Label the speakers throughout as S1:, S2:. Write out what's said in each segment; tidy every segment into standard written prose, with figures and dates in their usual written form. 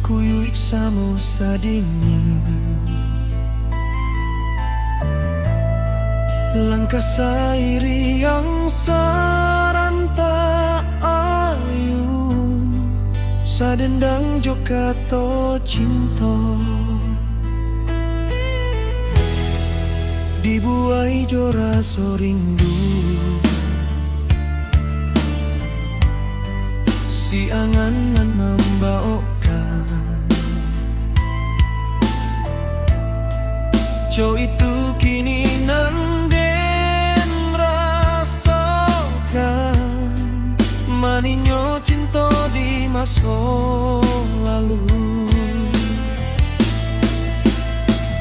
S1: Kokuyuik samo sa dingin, langkah sa iriyang saranta ayun, sa dendang jokato cinta, dibuai jora sorindu, si anganan membaokan. Jo itu kini nanden rasakan, maninyo cinta di masa lalu.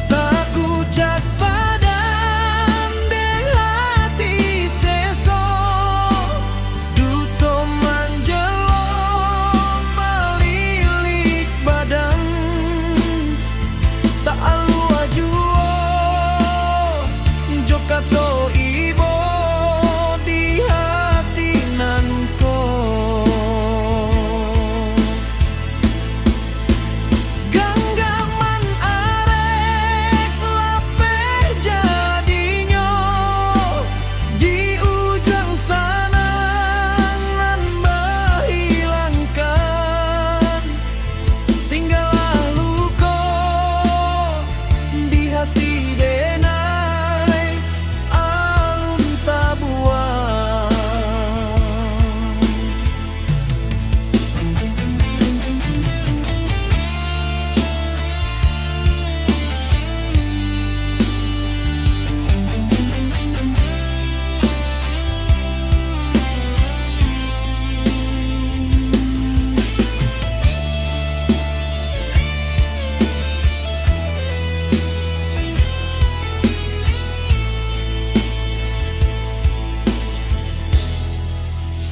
S1: Tak ucap padan deng hati seso, duto manjelo malilik badan, tak alu ajuo jokato ibo di hati nanko. Ganggaman arek lapeh jadinyo, di ujung sana nan menghilangkan, tinggallah luka di hati denai alun tabuan.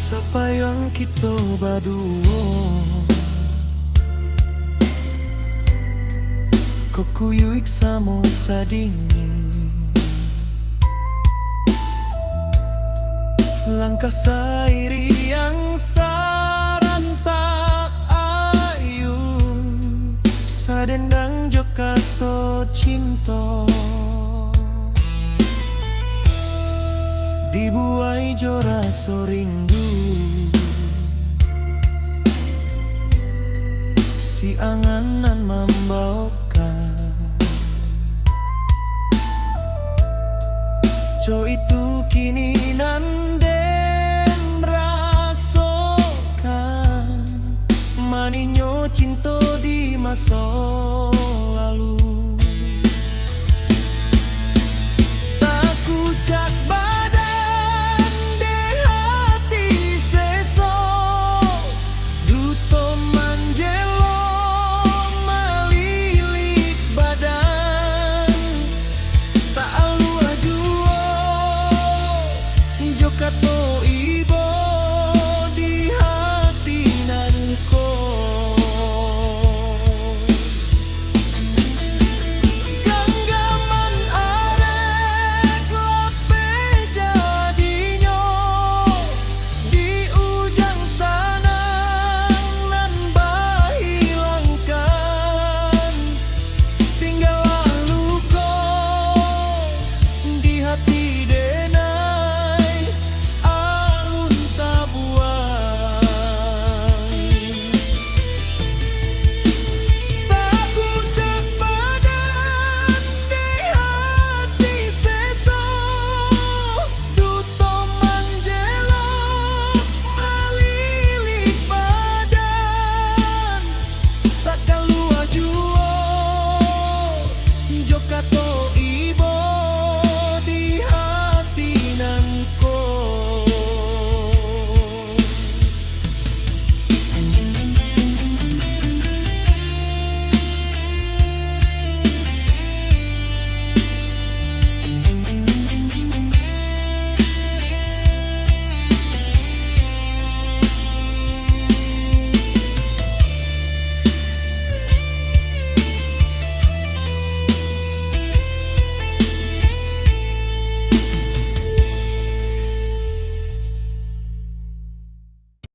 S1: Sapayang kita baduo, kokuyuik samo sa dingin, langkah sa iriyang saranta ayun, sa dendang jokato cinta, dibuai jora sorindu, si anganan membawakan. Jo itu kini nanden rasakan, maninyo cinta di masa